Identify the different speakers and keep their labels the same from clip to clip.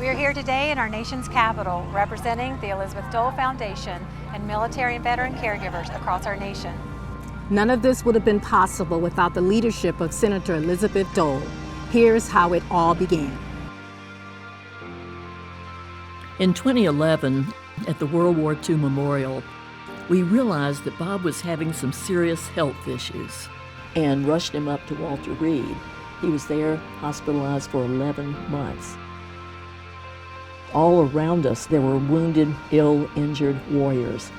Speaker 1: We are here today in our nation's capital representing the Elizabeth Dole Foundation and military and veteran caregivers across our nation.
Speaker 2: None of this would have been possible without the leadership of Senator Elizabeth Dole. Here's how it all began.
Speaker 3: In 2011, at the World War II Memorial, we realized that Bob was having some serious health issues and rushed him up to Walter Reed. He was there hospitalized for 11 months. All around us, there were wounded, ill, injured warriors.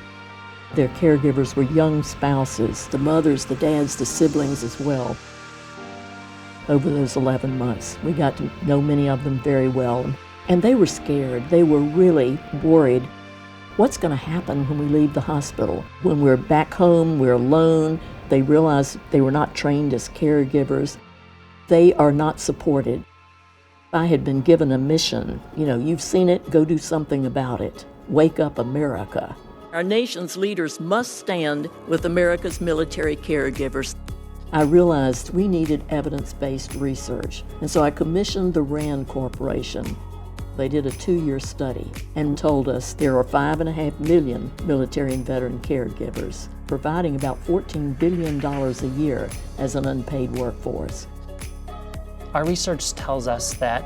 Speaker 3: Their caregivers were young spouses, the mothers, the dads, the siblings as well. Over those 11 months, we got to know many of them very well. And they were scared. They were really worried. What's going to happen when we leave the hospital? When we're back home, we're alone. They realized they were not trained as caregivers. They are not supported. I had been given a mission. You've seen it, go do something about it. Wake up America. Our nation's leaders must stand with America's military caregivers. I realized we needed evidence-based research, and so I commissioned the RAND Corporation. They did a 2-year study and told us there are 5.5 million military and veteran caregivers, providing about $14 billion a year as an unpaid workforce.
Speaker 4: Our research tells us that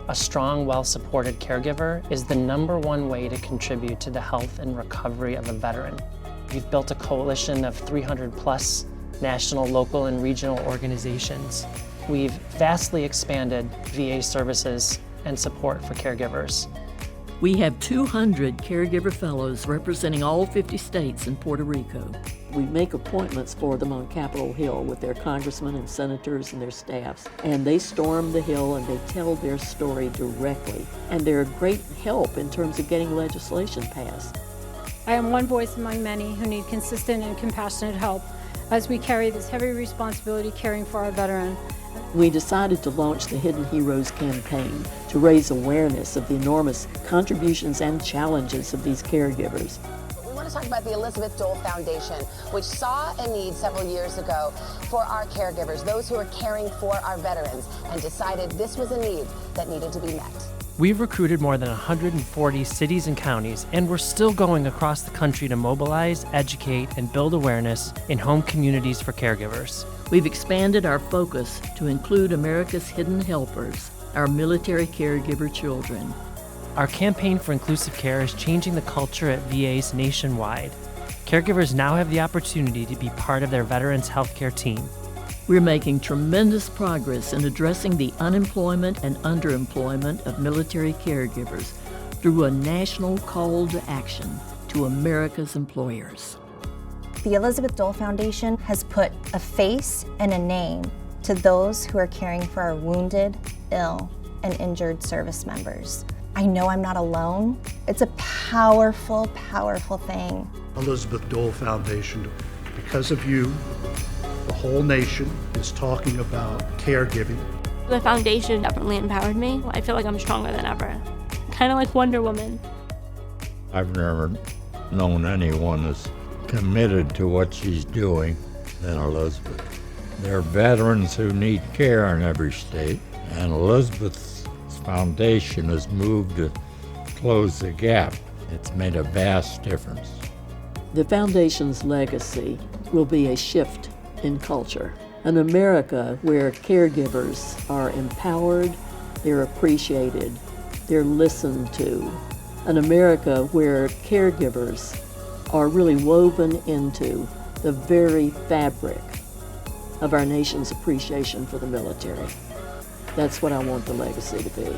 Speaker 4: a strong, well-supported caregiver is the #1 way to contribute to the health and recovery of a veteran. We've built a coalition of 300+ national, local, and regional organizations. We've vastly expanded VA services and support for caregivers.
Speaker 3: We have 200 caregiver fellows representing all 50 states and Puerto Rico. We make appointments for them on Capitol Hill with their congressmen and senators and their staffs. And they storm the Hill and they tell their story directly. And they're a great help in terms of getting legislation passed.
Speaker 5: I am one voice among many who need consistent and compassionate help as we carry this heavy responsibility caring for our veteran.
Speaker 3: We decided to launch the Hidden Heroes campaign to raise awareness of the enormous contributions and challenges of these caregivers.
Speaker 6: We want to talk about the Elizabeth Dole Foundation, which saw a need several years ago for our caregivers, those who are caring for our veterans, and decided this was a need that needed to be met.
Speaker 4: We've recruited more than 140 cities and counties, and we're still going across the country to mobilize, educate, and build awareness in home communities for caregivers.
Speaker 3: We've expanded our focus to include America's hidden helpers, our military caregiver children.
Speaker 4: Our campaign for inclusive care is changing the culture at VAs nationwide. Caregivers now have the opportunity to be part of their veterans' healthcare team.
Speaker 3: We're making tremendous progress in addressing the unemployment and underemployment of military caregivers through a national call to action to America's employers.
Speaker 7: The Elizabeth Dole Foundation has put a face and a name to those who are caring for our wounded, ill, and injured service members. I know I'm not alone. It's a powerful, powerful thing.
Speaker 8: Elizabeth Dole Foundation, because of you, the whole nation is talking about caregiving.
Speaker 9: The foundation definitely empowered me. I feel like I'm stronger than ever. Kind of like Wonder Woman.
Speaker 10: I've never known anyone as committed to what she's doing than Elizabeth. There are veterans who need care in every state, and Elizabeth's foundation has moved to close the gap. It's made a vast difference.
Speaker 3: The foundation's legacy will be a shift in culture. An America where caregivers are empowered, they're appreciated, they're listened to. An America where caregivers are really woven into the very fabric of our nation's appreciation for the military. That's what I want the legacy to be.